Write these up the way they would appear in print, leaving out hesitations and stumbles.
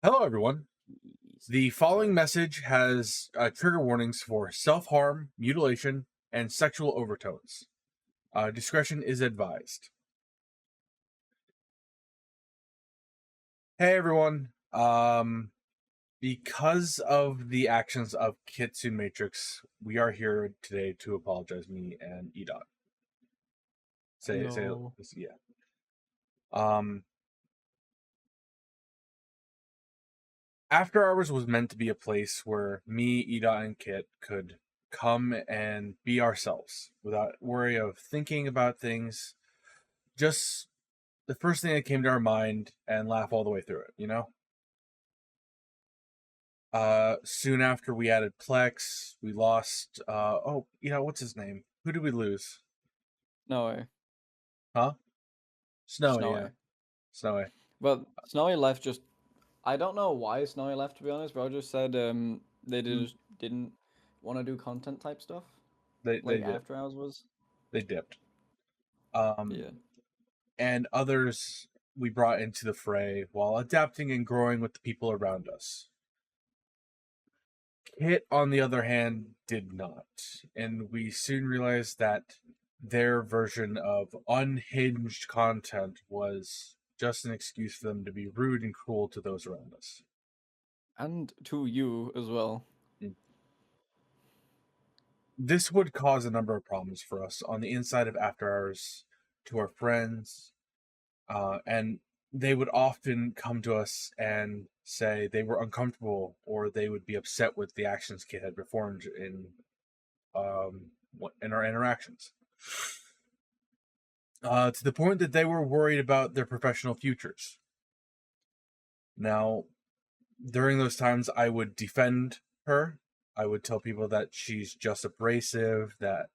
Hello, everyone. The following message has trigger warnings for self-harm, mutilation, and sexual overtones. Discretion is advised. Hey, everyone. Because of the actions of KitsuneMatrix, we are here today to apologize, me and 𝗍𝗁. No. Yeah. Um, After Hours was meant to be a place where me, 𝗍𝗁, and Kit could come and be ourselves without worry of thinking about things. Just the first thing that came to our mind and laugh all the way through it. Soon after we added Plex, we lost what's his name? Who did we lose? Snowy. Huh? Snowy, yeah. Snowy. Snowy. But Snowy left just. I don't know why Snowy left, to be honest. Bro just said they Mm, just didn't want to do content type stuff. They Like did. After Hours was. They dipped. Um Yeah. and others we brought into the fray while adapting and growing with the people around us. Kit, on the other hand, did not. And we soon realized that their version of unhinged content was just an excuse for them to be rude and cruel to those around us. And to you as well. Mm. This would cause a number of problems for us on the inside of After Hours, to our friends, and they would often come to us and say they were uncomfortable or they would be upset with the actions Kit had performed in our interactions, to the point that they were worried about their professional futures. Now, during those times, I would defend her. I would tell people that she's just abrasive, that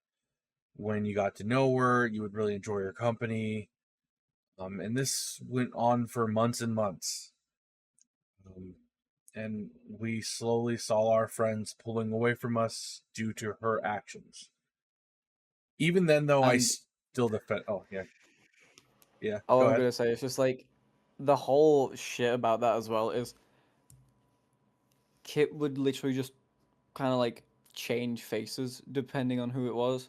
when you got to know her, you would really enjoy her company. And this went on for months and months. And we slowly saw our friends pulling away from us due to her actions. Even then, though, I And still defend. Oh, yeah. Yeah, all go I'm ahead. gonna say is just like the whole shit about that as well is Kit would literally just kind of like change faces depending on who it was.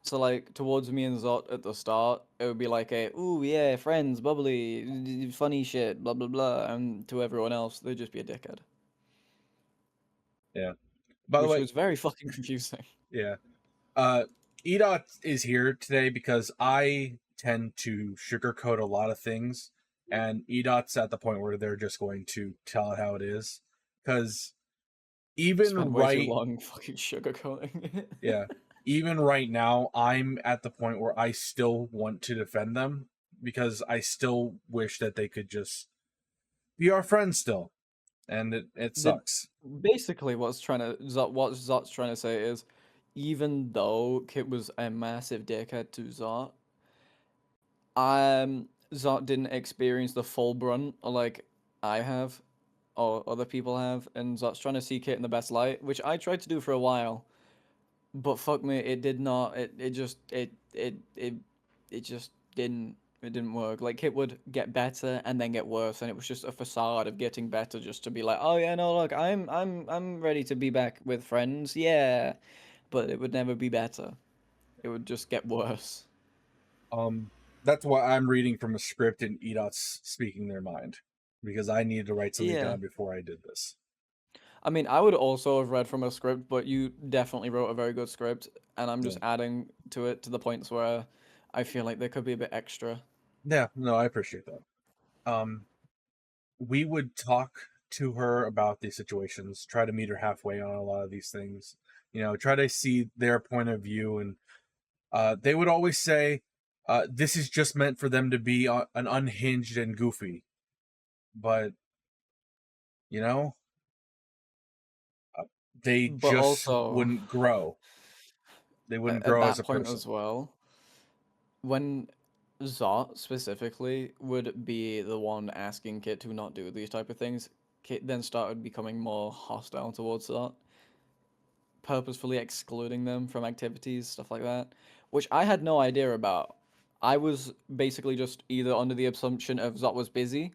So like towards me and Zot at the start, it would be like a ooh yeah friends bubbly funny shit blah blah blah, and to everyone else they'd just be a dickhead, Yeah. By the which way, was very fucking confusing. yeah. Uh, 𝗍𝗁 is here today because I tend to sugarcoat a lot of things, and 𝗍𝗁's at the point where they're just going to tell it how it is. Because Spent even way too right, long fucking sugarcoating it. yeah, even right now, I'm at the point where I still want to defend them because I still wish that they could just be our friends still, and it The sucks. basically what Zot's trying to say is, even though Kit was a massive dickhead to Zot, Zot didn't experience the full brunt like I have or other people have, and Zot's trying to see Kit in the best light, which I tried to do for a while, but fuck me, it did not. It just didn't work. Like Kit would get better and then get worse, and it was just a facade of getting better, just to be like, oh yeah, no, look, I'm ready to be back with friends, yeah, but it would never be better. It would just get worse. Um, that's why I'm reading from a script and 𝗍𝗁's speaking their mind because I needed to write something Yeah. down before I did this. I mean, I would also have read from a script, but you definitely wrote a very good script, and I'm Yeah. just adding to it to the points where I feel like there could be a bit extra. Yeah, no, I appreciate that. We would talk to her about these situations, try to meet her halfway on a lot of these things, try to see their point of view. And they would always say, this is just meant for them to be an unhinged and goofy. But, you know, uh, they But just also, wouldn't grow. They wouldn't at grow as that a point person. as well, when Zot specifically would be the one asking Kit to not do these type of things, Kit then started becoming more hostile towards Zot, purposefully excluding them from activities, stuff like that, which I had no idea about. I was basically just either under the assumption of Zot was busy,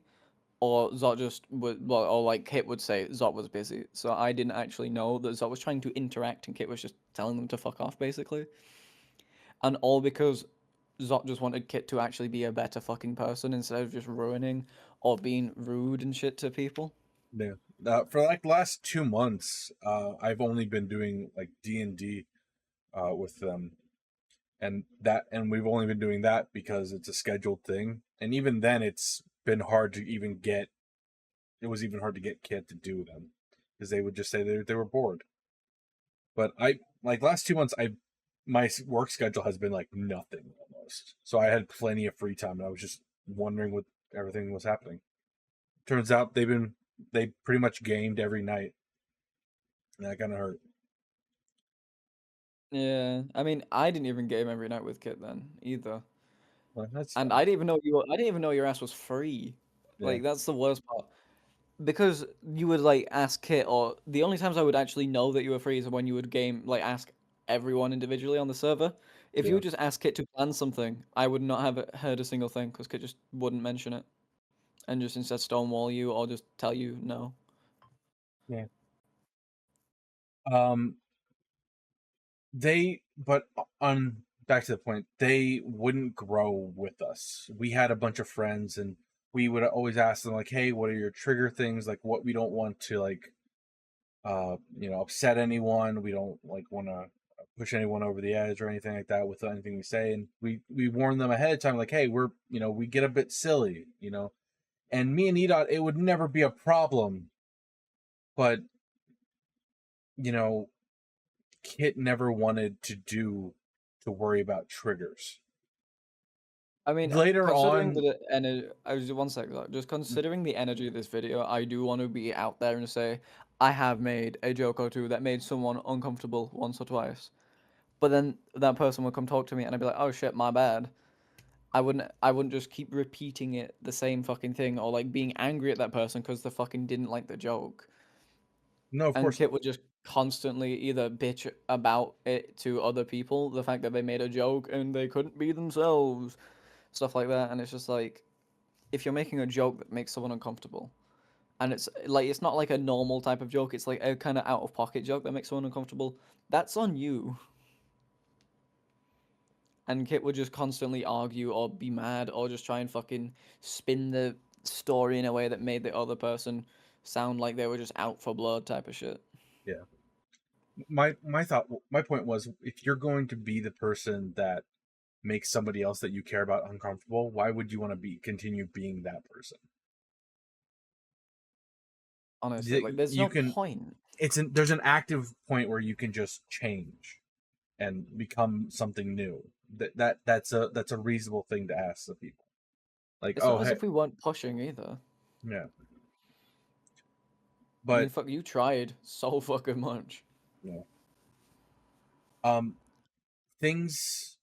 or Zot just would, well, or like Kit would say Zot was busy. So I didn't actually know that Zot was trying to interact and Kit was just telling them to fuck off, basically. And all because Zot just wanted Kit to actually be a better fucking person instead of just ruining or being rude and shit to people. Yeah. For like last 2 months, I've only been doing like D&D with them, and we've only been doing that because it's a scheduled thing, and even then it's been hard to even get. It was even hard to get Kit to do them because they would just say they were bored. But I like last 2 months, my work schedule has been like nothing almost, so I had plenty of free time, and I was just wondering what everything was happening. Turns out they pretty much gamed every night, and that kind of hurt. Yeah, I mean, I didn't even game every night with Kit then either, Well, that's and fine. I didn't even know your ass was free. Yeah, Like that's the worst part. Because you would like ask Kit, or the only times I would actually know that you were free is when you would game like ask everyone individually on the server. If you yeah, would just ask Kit to plan something, I would not have heard a single thing because Kit just wouldn't mention it and just instead stonewall you or just tell you no. yeah. Um, but on back to the point, they wouldn't grow with us. We had a bunch of friends, and we would always ask them like, "Hey, what are your trigger things? Like, what we don't want to like, upset anyone. We don't like want to push anyone over the edge or anything like that with anything we say." And we warn them ahead of time, like, "Hey, we get a bit silly." And me and Edot, it would never be a problem, but you know, Kit never wanted to worry about triggers. I mean, Later considering on, the energy, I was one sec, like, just considering the energy of this video, I do want to be out there and say I have made a joke or two that made someone uncomfortable once or twice. But then that person would come talk to me and I'd be like, "Oh shit, my bad." I wouldn't just keep repeating it the same fucking thing or like being angry at that person because they fucking didn't like the joke. no, of And course Kit not. would just constantly either bitch about it to other people, the fact that they made a joke and they couldn't be themselves, stuff like that. And it's just like, if you're making a joke that makes someone uncomfortable, and it's like it's not like a normal type of joke, it's like a kind of out of pocket joke that makes someone uncomfortable, that's on you. And Kit would just constantly argue or be mad or just try and fucking spin the story in a way that made the other person sound like they were just out for blood type of shit. Yeah. My point was, if you're going to be the person that makes somebody else that you care about uncomfortable, why would you want to be continue being that person? Honestly, like there's You no can point. there's an active point where you can just change and become something new. That's a reasonable thing to ask the people. Like, It's oh not as hey, if we weren't pushing either. yeah, I mean, but fuck, you tried so fucking much. yeah, um, things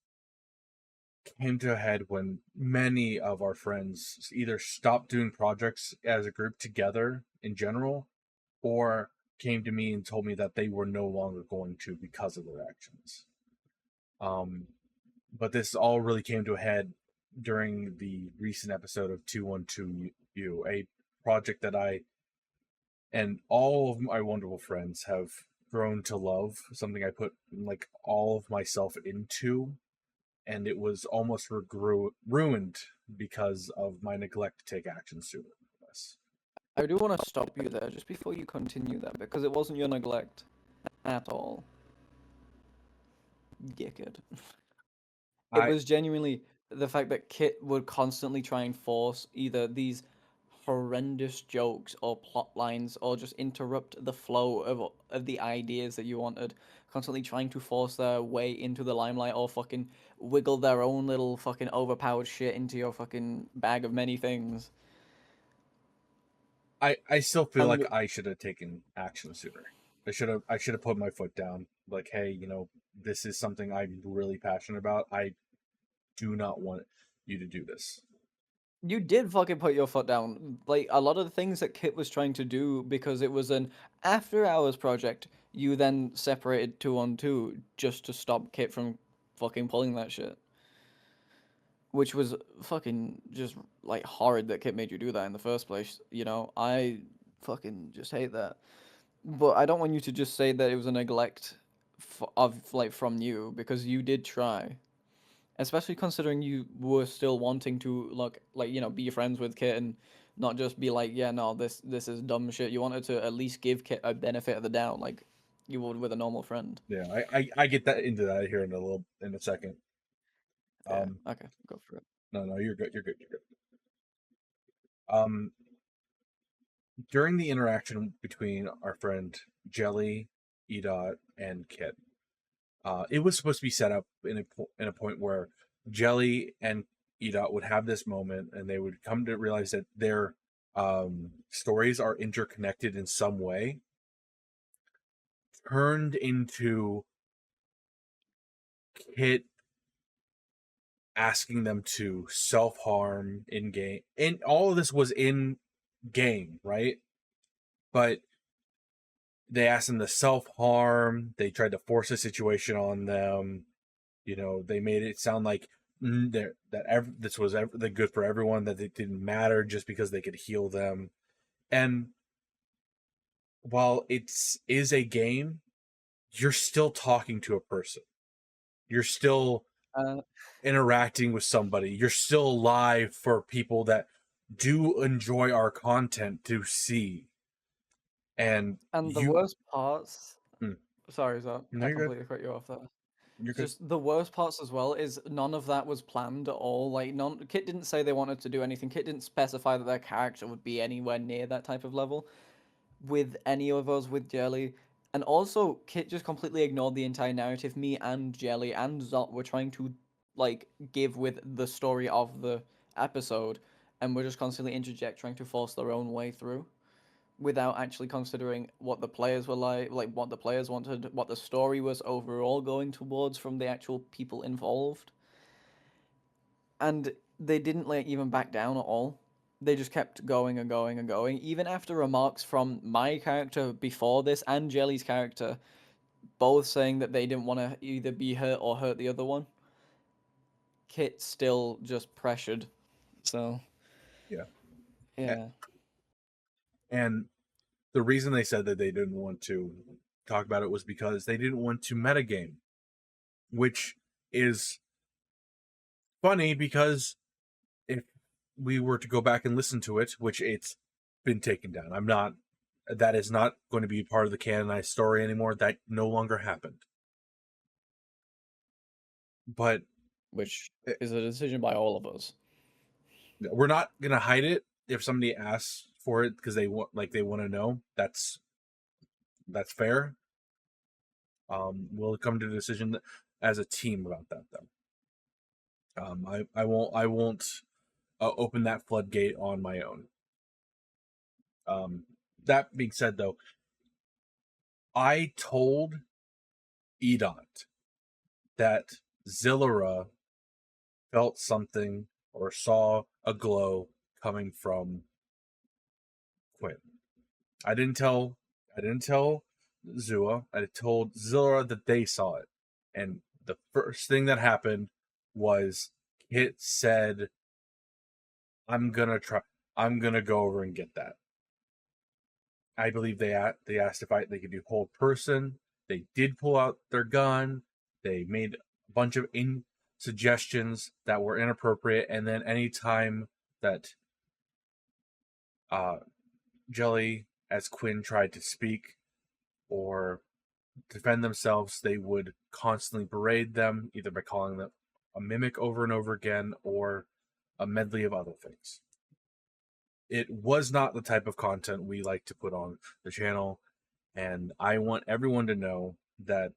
came to a head when many of our friends either stopped doing projects as a group together in general, or came to me and told me that they were no longer going to because of their actions. Um, but this all really came to a head during the recent episode of 212U, a project that I and all of my wonderful friends have grown to love, something I put like all of myself into, and it was almost ruined because of my neglect to take action sooner. Yes. I do want to stop you there just before you continue that because it wasn't your neglect at all, dickhead. It I was genuinely the fact that Kit would constantly try and force either these horrendous jokes or plot lines or just interrupt the flow of the ideas that you wanted, constantly trying to force their way into the limelight or fucking wiggle their own little fucking overpowered shit into your fucking bag of many things. I still feel like And I should have taken action sooner. I should have put my foot down. Like, hey, this is something I'm really passionate about. I do not want you to do this. you did fucking put your foot down. Like a lot of the things that Kit was trying to do because it was an after hours project, you then separated two on two just to stop Kit from fucking pulling that shit. which was fucking just like horrid that Kit made you do that in the first place. You know, I fucking just hate that. But I don't want you to just say that it was a neglect of like from you because you did try, especially considering you were still wanting to like you know be friends with Kit and not just be like yeah no this is dumb shit. You wanted to at least give Kit a benefit of the doubt like you would with a normal friend. Yeah, I get that into that here in a second. Yeah. Um, Okay. Go for it. no, you're good. You're good. You're good. Um, during the interaction between our friend Jelly, Edot, and Kit, it was supposed to be set up in a point where Jelly and Edot would have this moment, and they would come to realize that their stories are interconnected in some way, turned into Kit asking them to self-harm in game, and all of this was in game, right? But they asked them to self-harm, they tried to force a situation on them, they made it sound like this was the good for everyone, that it didn't matter just because they could heal them. And while is a game, you're still talking to a person, you're still Uh, interacting with somebody, you're still live for people that do enjoy our content to see. And and the you worst parts. mm, Sorry, Zach. no, I you're good, completely cut you off there. you're good. Just the worst parts as well is none of that was planned at all. Like none Kit didn't say they wanted to do anything. Kit didn't specify that their character would be anywhere near that type of level with any of us with Jelly. And also Kit just completely ignored the entire narrative me and Jelly and Zot were trying to like give with the story of the episode and we're just constantly interject trying to force their own way through without actually considering what the players were like what the players wanted, what the story was overall going towards from the actual people involved. And they didn't like even back down at all. They just kept going and going and going, even after remarks from my character before this and Jelly's character, both saying that they didn't want to either be hurt or hurt the other one. Kit still just pressured. So Yeah. yeah. And the reason they said that they didn't want to talk about it was because they didn't want to metagame, which is funny because if we were to go back and listen to it, which it's been taken down, that is not going to be part of the canonized story anymore. That no longer happened. But Which it, is a decision by all of us. we're not going to hide it if somebody asks for it because they want to know. That's fair. We'll come to a decision as a team about that, though. I won't open that floodgate on my own. That being said, though, I told Edot that Zillera felt something or saw a glow coming from Quinn. I didn't tell Zua. I told Zillera that they saw it. And the first thing that happened was Kit said, I'm gonna go over and get that. I believe they asked if they could do hold person. They did pull out their gun. They made a bunch of suggestions that were inappropriate, and then anytime that uh, Jelly as Quinn tried to speak or defend themselves, they would constantly berate them, either by calling them a mimic over and over again or a medley of other things. It was not the type of content we like to put on the channel, and I want everyone to know that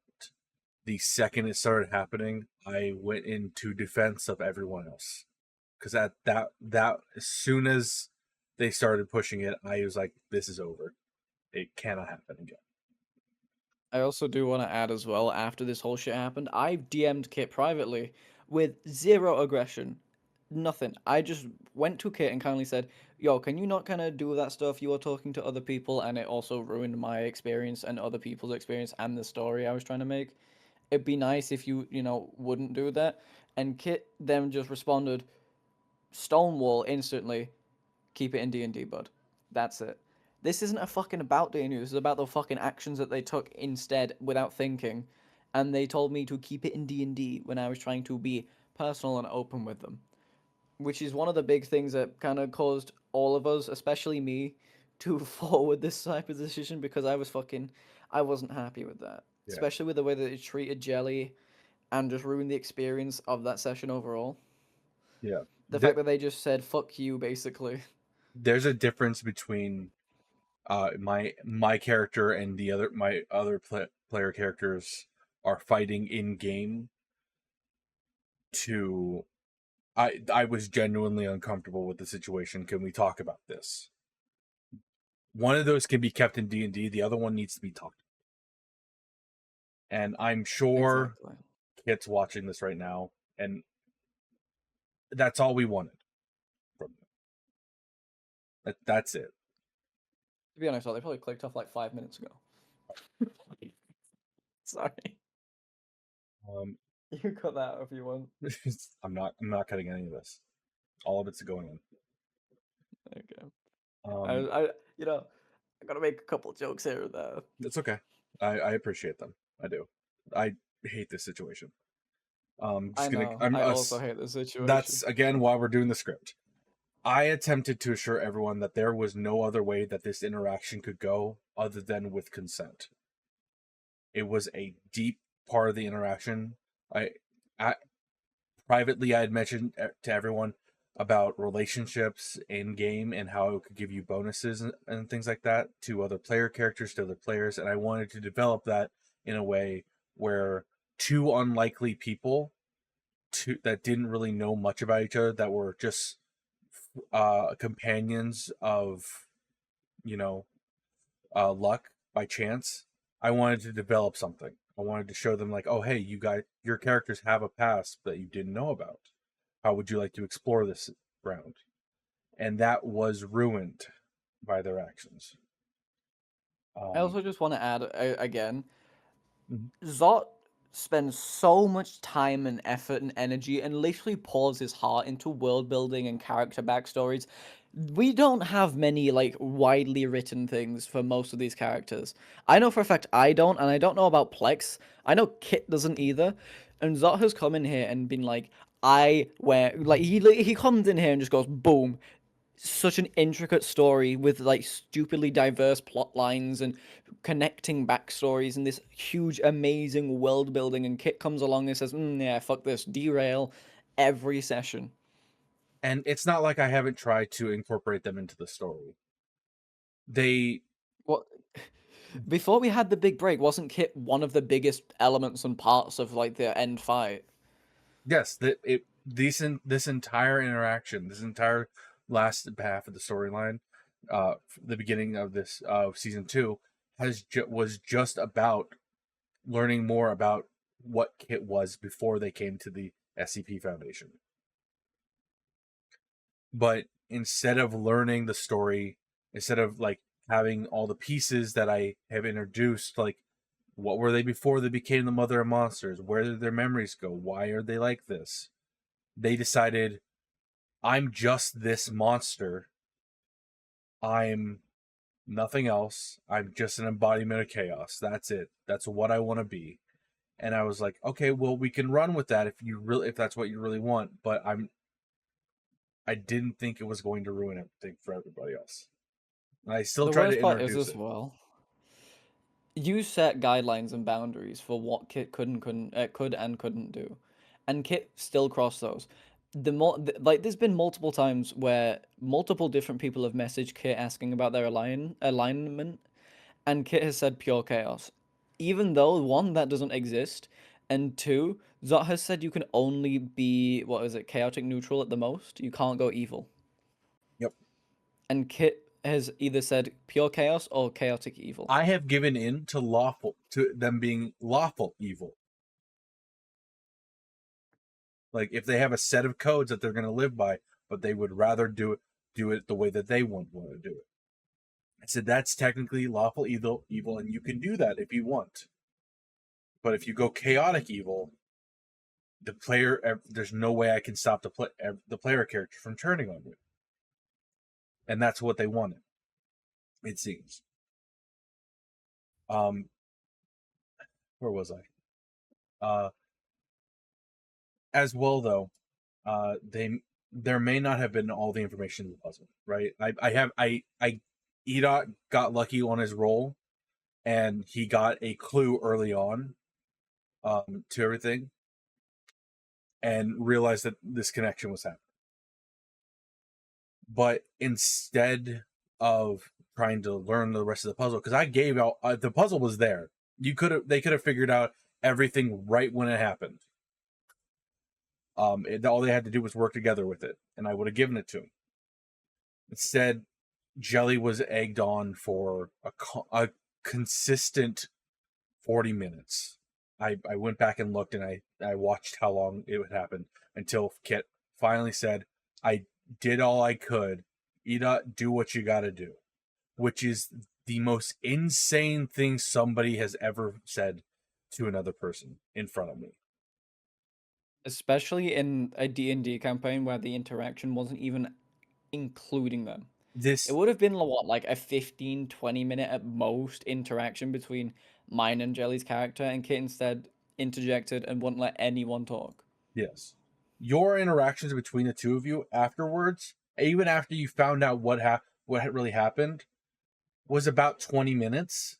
the second it started happening, I went into defense of everyone else. Because that as soon as they started pushing it, I was like, this is over. It cannot happen again. I also do want to add as well, after this whole shit happened, I DM'd Kit privately with zero aggression. Nothing. I just went to Kit and kindly said, yo, can you not kind of do that stuff? You were talking to other people, and it also ruined my experience and other people's experience and the story I was trying to make. It'd be nice if you know, wouldn't do that. And Kit then just responded, Stonewall instantly, keep it in D&D, bud. That's it. This isn't a fucking about D&D, this is about the fucking actions that they took instead without thinking. And they told me to keep it in D&D when I was trying to be personal and open with them. Which is one of the big things that kind of caused all of us, especially me, to forward this type of decision because I wasn't happy with that. Yeah. Especially with the way that it treated Jelly and just ruined the experience of that session overall. Yeah. The fact that they just said "fuck you" basically. There's a difference between my character and my other player characters are fighting in game. To I was genuinely uncomfortable with the situation. Can we talk about this? One of those can be kept in D&D. The other one needs to be talked about. And I'm sure Exactly. Kit's watching this right now, and that's all we wanted from them. That's it. To be honest, they probably clicked off like 5 minutes ago. Sorry. You cut that out if you want. I'm not cutting any of this. All of it's going in. Okay. Um, I I gotta make a couple jokes here or there. it's okay. I appreciate them. I do. I hate this situation. I Just gonna. know. I also hate this situation. That's again why we're doing the script. I attempted to assure everyone that there was no other way that this interaction could go other than with consent. It was a deep part of the interaction. I privately I had mentioned to everyone about relationships in game and how it could give you bonuses and things like that to other player characters, to other players, and I wanted to develop that in a way where two unlikely people that didn't really know much about each other, that were just companions of, you know, luck by chance. I wanted to develop something. I wanted to show them like, oh, hey, your characters have a past that you didn't know about. How would you like to explore this round? And that was ruined by their actions. I also just want to add again, Mhm. Zot spends so much time and effort and energy and literally pours his heart into world building and character backstories. We don't have many like widely written things for most of these characters. I know for a fact I don't, and I don't know about Plex. I know Kit doesn't either. And Zot has come in here and been like, he comes in here and just goes boom, such an intricate story with like stupidly diverse plot lines and connecting backstories and this huge amazing world building, and Kit comes along and says yeah, fuck this, derail every session. And it's not like I haven't tried to incorporate them into the story. They What before we had the big break, wasn't Kit one of the biggest elements and parts of like the end fight? Yes, this entire interaction, this entire last half of the storyline, the beginning of this season 2 was just about learning more about what Kit was before they came to the SCP Foundation. But instead of learning the story, instead of like having all the pieces that I have introduced, like what were they before they became the mother of monsters? Where did their memories go? Why are they like this? They decided, I'm just this monster. I'm nothing else. I'm just an embodiment of chaos. That's it. That's what I want to be. And I was like, okay, well, we can run with that if that's what you really want. But I didn't think it was going to ruin everything for everybody else. And I still The try to worst part is introduce as it. well, you set guidelines and boundaries for what Kit could and couldn't do, and Kit still crossed those. Like there's been multiple times where multiple different people have messaged Kit asking about their alignment, and Kit has said pure chaos, even though one, that doesn't exist, and two, Zot has said you can only be, what is it, chaotic neutral at the most. You can't go evil, Yep. and Kit has either said pure chaos or chaotic evil. I have given in to them being lawful evil. Like if they have a set of codes that they're going to live by, but they would rather do it the way that they want to do it. I said that's technically lawful evil, and you can do that if you want. But if you go chaotic evil, the player, there's no way I can stop the player character from turning on you, and that's what they wanted, it seems. Where was I? As well though, there may not have been all the information in the puzzle, right? 𝗍𝗁 got lucky on his roll, and he got a clue early on, to everything, and realized that this connection was happening. But instead of trying to learn the rest of the puzzle, because I gave out the puzzle was there, they could have figured out everything right when it happened. All they had to do was work together with it, and I would have given it to him. Instead, Jelly was egged on for a consistent 40 minutes. I went back and looked, and I watched how long it would happen until Kit finally said, I did all I could. 𝗍𝗁, do what you gotta do. Which is the most insane thing somebody has ever said to another person in front of me. Especially in a D&D campaign where the interaction wasn't even including them. It would have been what, like a 15-20 minute at most interaction between mine and Jelly's character, and Kit instead interjected and wouldn't let anyone talk. Yes. Your interactions between the two of you afterwards, even after you found out what really happened, was about 20 minutes.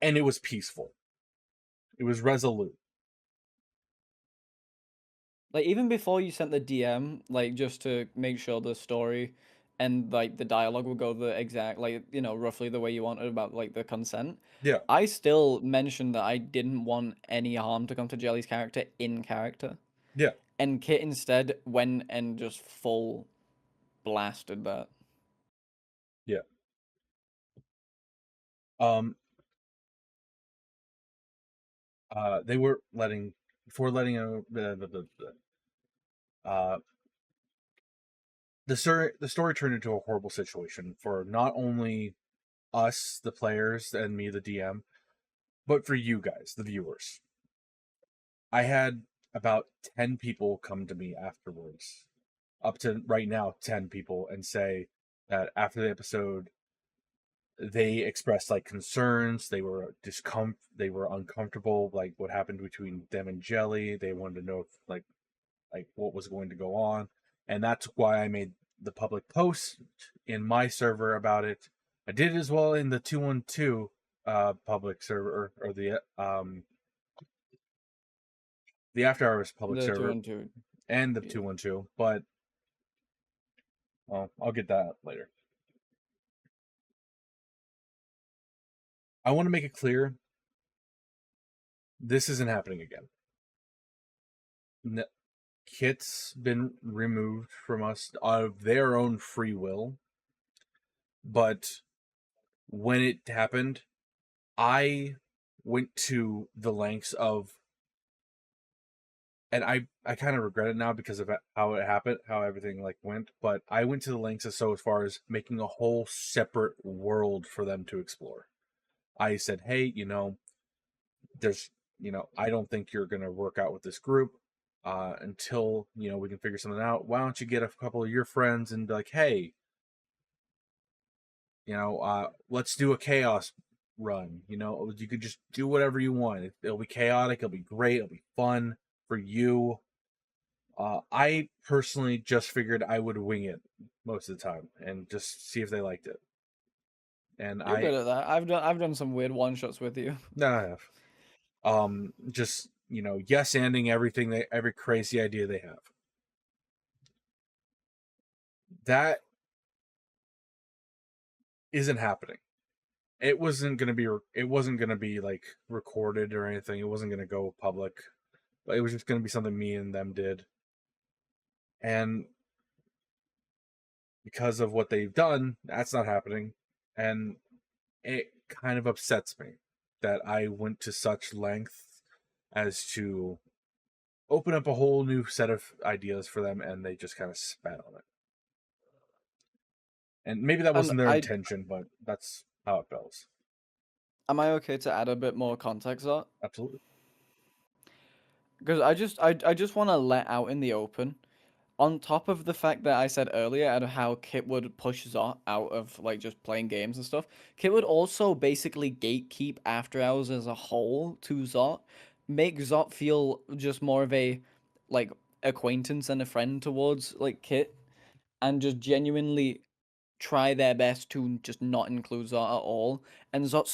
And it was peaceful. It was resolute. Like, even before you sent the DM, like, just to make sure the story and, like, the dialogue would go the exact, like, you know, roughly the way you wanted about, like, the consent. Yeah. I still mentioned that I didn't want any harm to come to Jelly's character in character. Yeah. And Kit instead went and just full blasted that. Yeah. They were letting the story turned into a horrible situation for not only us, the players, and me, the DM, but for you guys, the viewers. I had about 10 people come to me afterwards, up to right now, 10 people, and say that after the episode, they expressed like concerns. They were they were uncomfortable, like what happened between them and Jelly. They wanted to know if, like what was going to go on, and that's why I made the public post in my server about it. I did it as well in the 212 public server, or the AfterHours public The server 2-on-2. and the Yeah. 212, but well, I'll get that later. I want to make it clear this isn't happening again. Kit's been removed from us of their own free will, but when it happened, I went to the lengths of, and I kind of regret it now because of how it happened, how everything like went, but I went to the lengths as far as making a whole separate world for them to explore. I said, hey, there's, I don't think you're going to work out with this group until, we can figure something out. Why don't you get a couple of your friends and be like, hey, let's do a chaos run. You could just do whatever you want. It'll be chaotic. It'll be great. It'll be fun for you. I personally just figured I would wing it most of the time and just see if they liked it. And You're good at that. I've done some weird one shots with you. No, I have. Just yes, ending everything, every crazy idea they have. That isn't happening. It wasn't gonna be like recorded or anything. It wasn't gonna go public. But it was just gonna be something me and them did. And because of what they've done, that's not happening. And it kind of upsets me that I went to such length as to open up a whole new set of ideas for them, and they just kind of spat on it. And maybe that wasn't their intention, but that's how it feels. Am I okay to add a bit more context to that? Absolutely. because I just want to let out in the open, on top of the fact that I said earlier and how Kit would push Zot out of like just playing games and stuff, Kit would also basically gatekeep After Hours as a whole to Zot, make Zot feel just more of a like acquaintance and a friend towards like Kit, and just genuinely try their best to just not include Zot at all. And Zot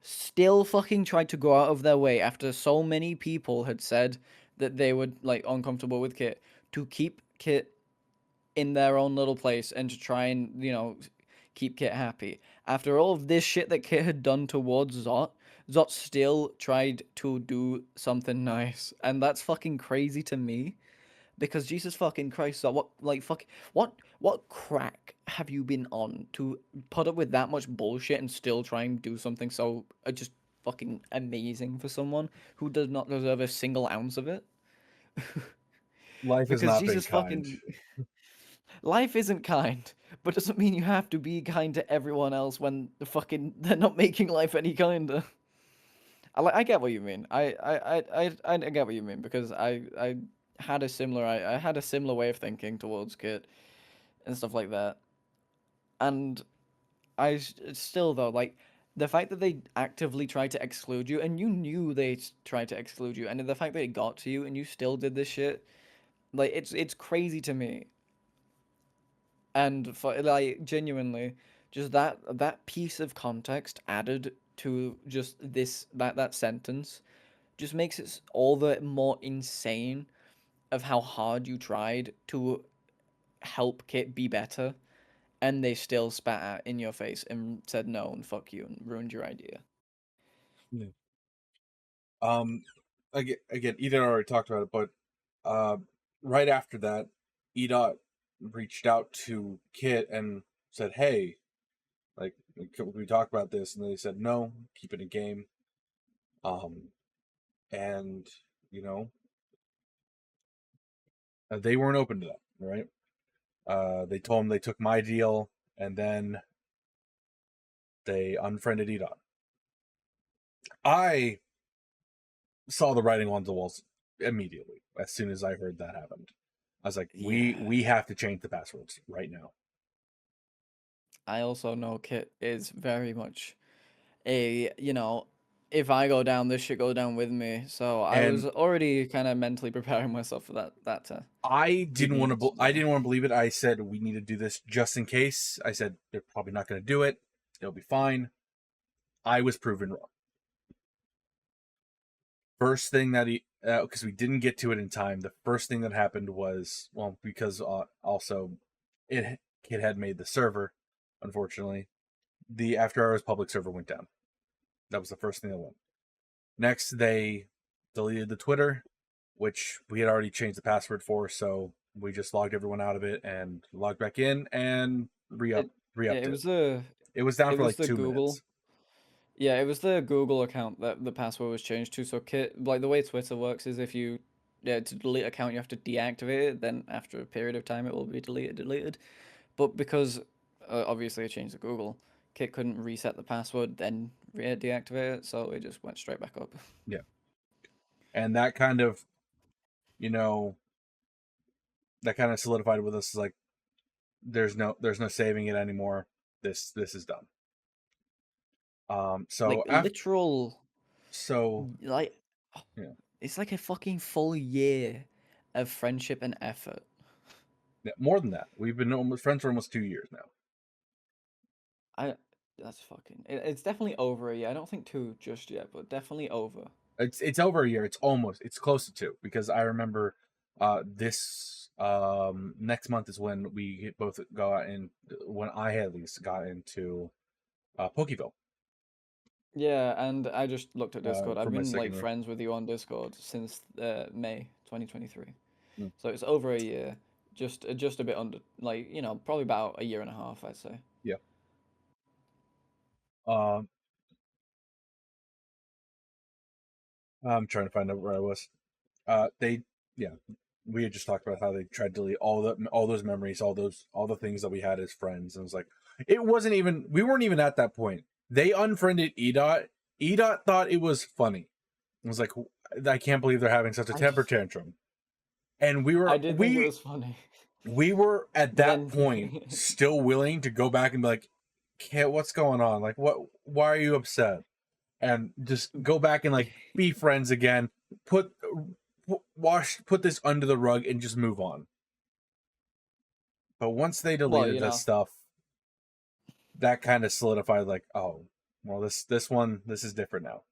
still fucking tried to go out of their way after so many people had said that they were like uncomfortable with Kit, to keep Kit in their own little place and to try and, keep Kit happy. After all of this shit that Kit had done towards Zot, Zot still tried to do something nice. And that's fucking crazy to me. Because Jesus fucking Christ, Zot, what crack have you been on to put up with that much bullshit and still try and do something so just fucking amazing for someone who does not deserve a single ounce of it? Life has Because not been Jesus kind. fucking life isn't kind, but doesn't mean you have to be kind to everyone else when they're not making life any kinder. I get what you mean. I get what you mean because I had a similar I had a similar way of thinking towards Kit and stuff like that. And still though, like, the fact that they actively tried to exclude you and you knew they tried to exclude you, and the fact that it got to you and you still did this shit, like, it's crazy to me. And for like genuinely, just that piece of context added to just that sentence just makes it all the more insane of how hard you tried to help Kit be better, and they still spat at in your face and said no and fuck you and ruined your idea. Yeah. Um, again, Edot already talked about it, but uh, right after that, Edot reached out to Kit and said, "Hey, like, can we talk about this?" And they said, "No, keep it a game." Um, and you know, they weren't open to that, right? They told him they took my deal, and then they unfriended Edot. I saw the writing on the walls immediately as soon as I heard that happened. I was like, Yeah. we have to change the passwords right now. I also know Kit is very much a, if I go down, this shit go down with me. So I was And already kind of mentally preparing myself for that to I be didn't the want to. I scenario. didn't want to believe it. I said we need to do this just in case. I said they're probably not going to do it. It'll be fine. I was proven wrong. First thing that he, because we didn't get to it in time. The first thing that happened was, well, because also it Kid had made the server. Unfortunately, the After Hours public server went down. That was the first thing that went. Next, they deleted the Twitter, which we had already changed the password for, so we just logged everyone out of it and logged back in and It yeah, re-upped it it. was the It was down it for was like the 2 minutes. Google. Yeah, it was the Google account that the password was changed to. So Kit, like, the way Twitter works is if you, yeah, to delete account you have to deactivate it. Then after a period of time it will be deleted. But because obviously I changed the Google, Kit couldn't reset the password then deactivate it, so it just went straight back up. Yeah, and that kind of, you know, that kind of solidified with us like there's no saving it anymore. This is done. Like So after literal, so like, yeah, it's like a fucking full year of friendship and effort. yeah, more than that. We've been almost friends for almost 2 years now. I that's fucking. It's definitely over a year. I don't think two just yet, but definitely over. It's over a year. It's close to 2 because I remember this next month is when we both got in, when I at least got into Pokeville Yeah, and I just looked at Discord. for I've my been second like year. friends with you on Discord since May 2023. Mm. So it's over a year. Just a bit under, like, probably about a year and a half, I'd say. Yeah. Um I'm trying to find out where I was. They yeah, we had just talked about how they tried to delete all those memories, all the things that we had as friends, and it was like it wasn't even we weren't even at that point. They unfriended Edot. Edot thought it was funny. I was like, I can't believe they're having such a I temper tantrum. And I did think it was funny. we were at But that then point still willing to go back and be like, Kit, what's going on? Like, why are you upset? And just go back and like be friends again. Put this under the rug and just move on. But once they well, deleted you that know, stuff, that kind of solidified like, oh, well, this is different now.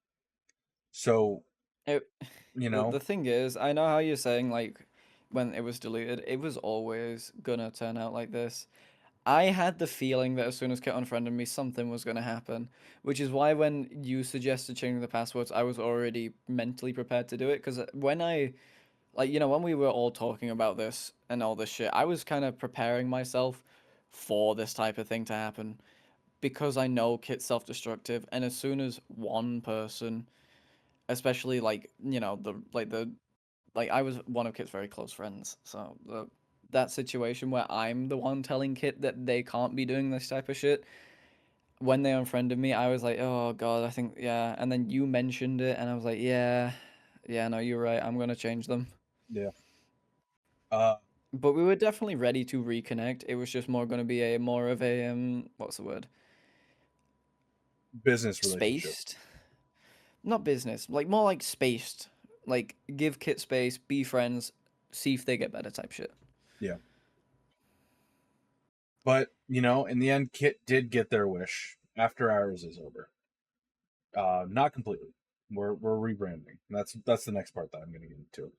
So, it, you the know, thing is, I know how you're saying like when it was deleted, it was always gonna turn out like this. I had the feeling that as soon as Kit unfriended me, something was going to happen, which is why when you suggested changing the passwords, I was already mentally prepared to do it. Because when I, like, you know, when we were all talking about this and all this shit, I was kind of preparing myself for this type of thing to happen because I know Kit's self-destructive, and as soon as one person, especially like, you know, like I was one of Kit's very close friends, so that situation where I'm the one telling Kit that they can't be doing this type of shit. When they unfriended me, I was like, oh god, I think yeah. And then you mentioned it, and I was like, yeah, yeah, no, you're right. I'm gonna change them. yeah. Uh, But we were definitely ready to reconnect. It was just more gonna be a more of a what's the word? business relationship. Spaced, not business, like more like spaced. Like give Kit space, be friends, see if they get better type shit. Yeah. But, in the end, Kit did get their wish. After Hours is over. Not completely. We're rebranding. That's the next part that I'm going to get into.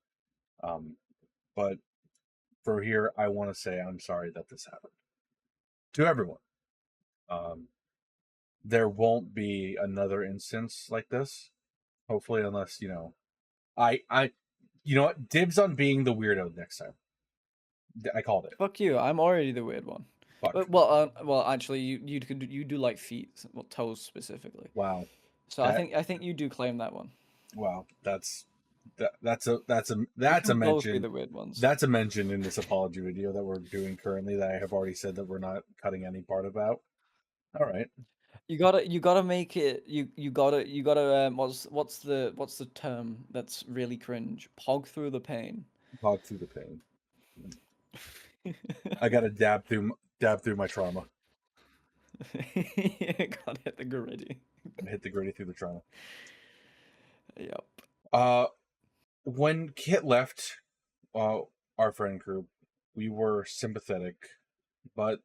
But for here, I want to say I'm sorry that this happened to everyone. Um, there won't be another instance like this. Hopefully, unless I, what? Dibs on being the weirdo next time. I called it. Fuck you. I'm already the weird one. Fuck. Well, actually, you do like feet, well, toes specifically. Wow. So That I think you do claim that one. wow. We That's a can both be mention. the weird ones. That's a mention in this apology video that we're doing currently that I have already said that we're not cutting any part about. All right. You gotta make it. You gotta. What's the term that's really cringe? Pog through the pain. Talk through the pain. I got to dab through my trauma. Gotta hit the gritty. Hit the gritty through the trauma. Yep. Uh, when Kit left, uh, our friend group, we were sympathetic, but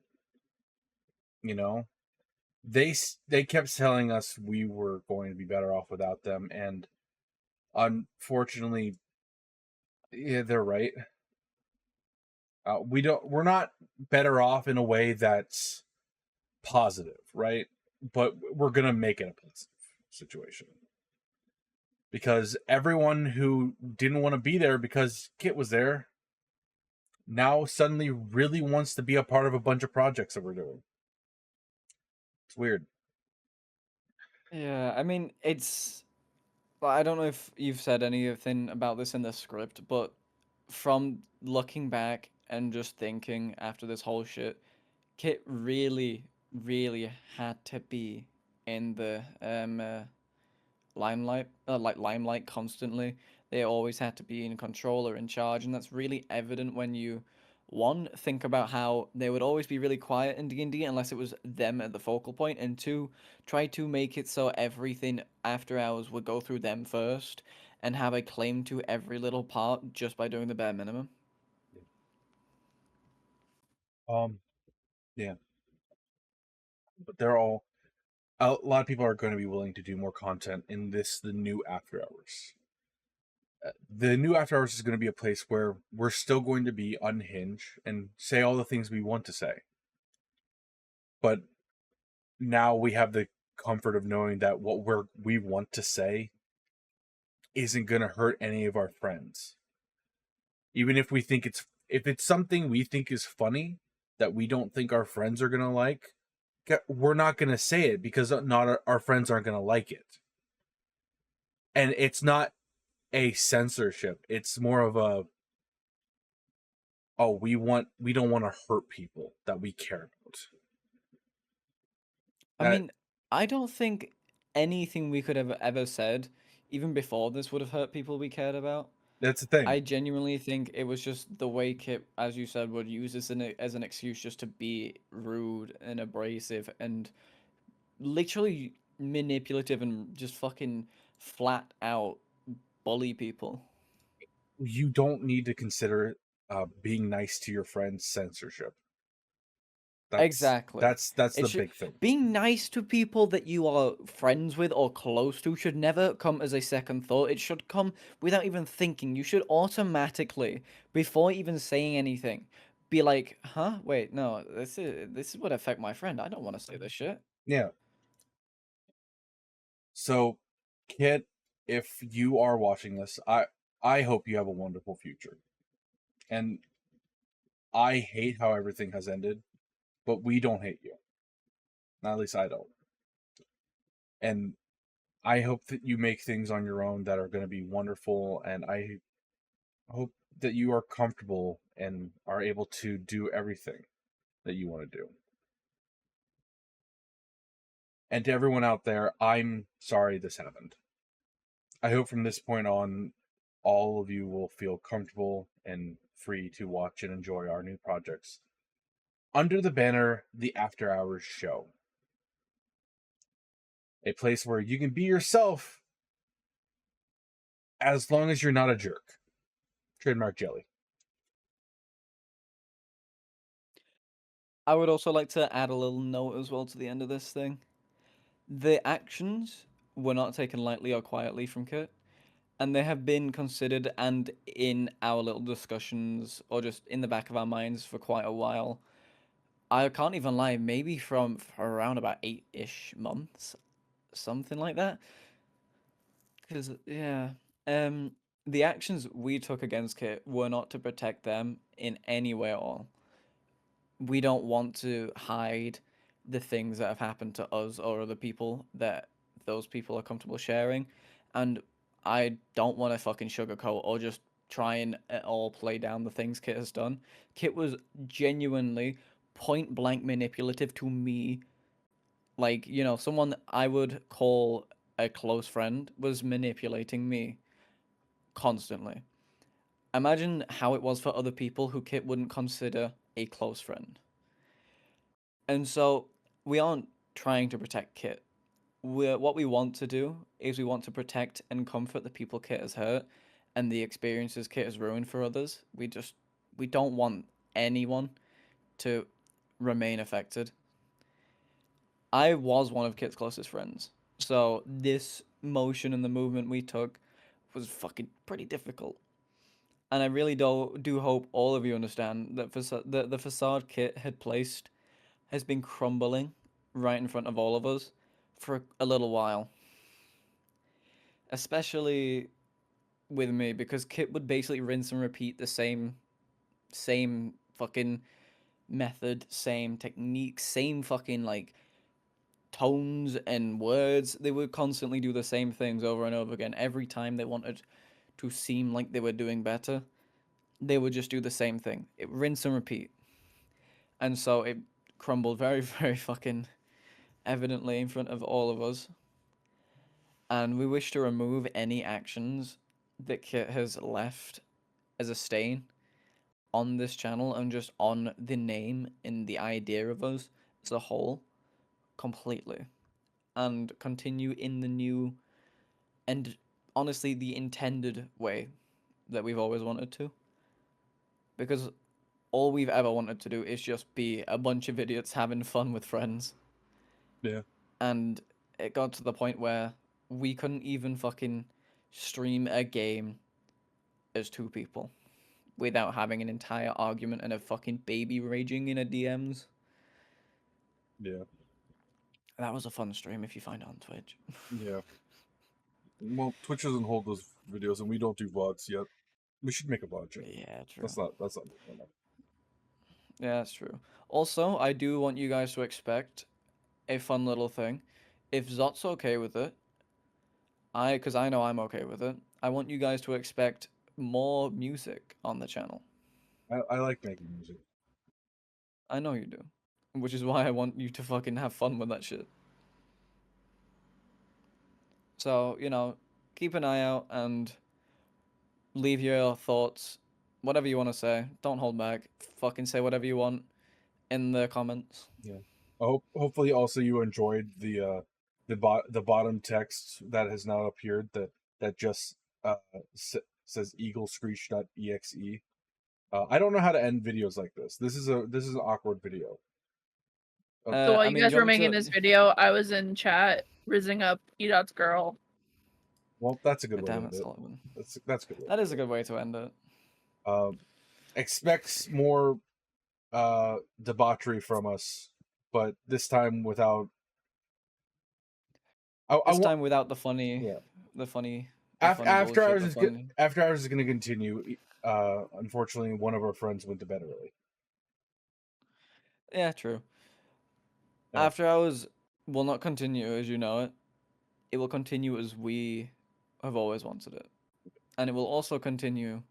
you know, they kept telling us we were going to be better off without them, and unfortunately, yeah, they're right. We're not better off in a way that's positive, right? But we're gonna make it a positive situation because everyone who didn't want to be there because Kit was there now suddenly really wants to be a part of a bunch of projects that we're doing. It's weird. Yeah, I mean, it's. Well, I don't know if you've said anything about this in the script, but from looking back and just thinking after this whole shit, Kit really, really had to be in the limelight constantly. They always had to be in control or in charge, and that's really evident when you one think about how they would always be really quiet in D&D unless it was them at the focal point, and two try to make it so everything after hours would go through them first and have a claim to every little part just by doing the bare minimum. Um, yeah, but they're all a lot of people are going to be willing to do more content in the new After Hours. The new After Hours is going to be a place where we're still going to be unhinged and say all the things we want to say, but now we have the comfort of knowing that what we want to say isn't going to hurt any of our friends. Even if if it's something we think is funny that we don't think our friends are going to like, we're not going to say it because not our friends aren't going to like it. And it's not a censorship. It's more of a, oh, we don't want to hurt people that we care about. I That mean, I don't think anything we could have ever said even before this would have hurt people we cared about. That's the thing. I genuinely think it was just the way Kit, as you said, would use this as an excuse just to be rude and abrasive and literally manipulative and just fucking flat out bully people. You don't need to consider being nice to your friends censorship. Exactly. That's It the should big thing. being nice to people that you are friends with or close to should never come as a second thought. It should come without even thinking. You should automatically, before even saying anything, be like, "Huh? Wait, no. This would affect my friend. I don't want to say this shit." Yeah. So, Kit, if you are watching this, I hope you have a wonderful future. And I hate how everything has ended, but we don't hate you. At least I don't. And I hope that you make things on your own that are going to be wonderful, and I hope that you are comfortable and are able to do everything that you want to do. And to everyone out there, I'm sorry this happened. I hope from this point on, all of you will feel comfortable and free to watch and enjoy our new projects under the banner The After Hours Show. A place where you can be yourself as long as you're not a jerk. Trademark Jelly. I would also like to add a little note as well to the end of this thing. The actions were not taken lightly or quietly from Kurt, and they have been considered and in our little discussions or just in the back of our minds for quite a while. I can't even lie, maybe from for around about 8-ish months, something like that. Because, yeah, um, the actions we took against Kit were not to protect them in any way at all. We don't want to hide the things that have happened to us or other people that those people are comfortable sharing. And I don't want to fucking sugarcoat or just try and at all play down the things Kit has done. Kit was genuinely point blank manipulative to me. Like, someone I would call a close friend was manipulating me constantly. Imagine how it was for other people who Kit wouldn't consider a close friend. And so we aren't trying to protect Kit. What we want to do is we want to protect and comfort the people Kit has hurt and the experiences Kit has ruined for others. We don't want anyone to remain affected. I was one of Kit's closest friends. So this motion and the movement we took was fucking pretty difficult. And I really do hope all of you understand that the facade Kit had placed has been crumbling right in front of all of us for a little while. Especially with me, because Kit would basically rinse and repeat the same fucking method, same technique, same fucking like tones and words. They would constantly do the same things over and over again. Every time they wanted to seem like they were doing better, they would just do the same thing. It rinse and repeat. And so it crumbled very, very fucking evidently in front of all of us. And we wish to remove any actions that Kit has left as a stain on this channel and just on the name and the idea of us as a whole completely. And continue in the new and honestly the intended way that we've always wanted to. Because all we've ever wanted to do is just be a bunch of idiots having fun with friends. Yeah. And it got to the point where we couldn't even fucking stream a game as two people without having an entire argument and a fucking baby raging in a DMs. Yeah. That was a fun stream if you find it on Twitch. Yeah. Well, Twitch doesn't hold those videos, and we don't do VODs yet. We should make a VOD channel. Yeah, true. That's not enough. Yeah, that's true. Also, I do want you guys to expect a fun little thing. If Zot's okay with it, because I know I'm okay with it, I want you guys to expect more music on the channel. I like making music. I know you do. Which is why I want you to fucking have fun with that shit. So, keep an eye out and leave your thoughts, whatever you want to say. Don't hold back. Fucking say whatever you want in the comments. Yeah. Hopefully also you enjoyed the bottom text that has now appeared that just says 𝗍𝗿cie_.exe. I don't know how to end videos like this. This is an awkward video. So while I you mean, guys you were want me making to- this video, I was in chat rizzing up 𝗍𝗿's girl. Well, that's a good way to Damn end it, it. Sullivan. That's a good way. That is a good way to end it. Expects more debauchery from us, but this time without. This time without the funny, Yeah. the funny After bullshit, hours the is funny. After hours is going to continue. Unfortunately, one of our friends went to bed early. Yeah, true. Yeah. After hours will not continue as you know it. It will continue as we have always wanted it. And it will also continue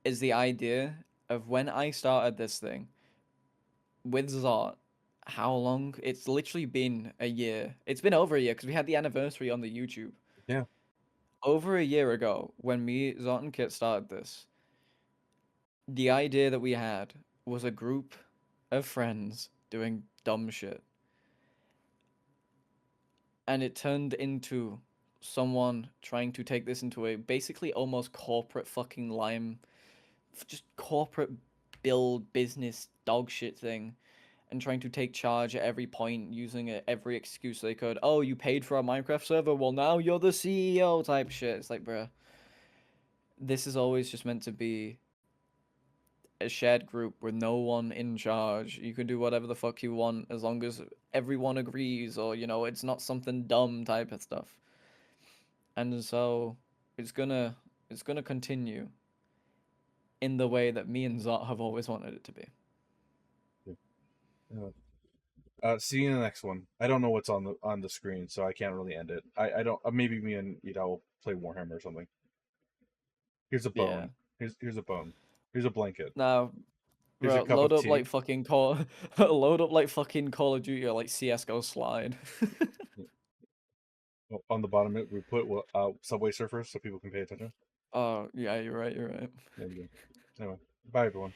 is the idea of when I started this thing with 𝗍, how long? It's literally been a year. It's been over a year because we had the anniversary on the YouTube. Yeah. Over a year ago, when me, 𝗍, and Kit started this, the idea that we had was a group of friends doing dumb shit. And it turned into someone trying to take this into a basically almost corporate fucking just corporate build business dog shit thing, and trying to take charge at every point using every excuse they could. Oh, you paid for a Minecraft server? Well, now you're the CEO type shit. It's like, bruh, this is always just meant to be a shared group with no one in charge. You can do whatever the fuck you want as long as everyone agrees, or it's not something dumb type of stuff. And so it's gonna continue in the way that me and 𝗍 have always wanted it to be. See you in the next one. I don't know what's on the screen, so I can't really end it. I don't. Maybe me and will play Warhammer or something. Here's a bone. Yeah. Here's a bone. Here's a blanket. Now, Here's a bro, cup load of up tea. like fucking load up like fucking Call of Duty or like CS:GO slide. On the bottom, we put Subway Surfers so people can pay attention. Oh yeah, you're right. You're right. There you go. Anyway, bye everyone.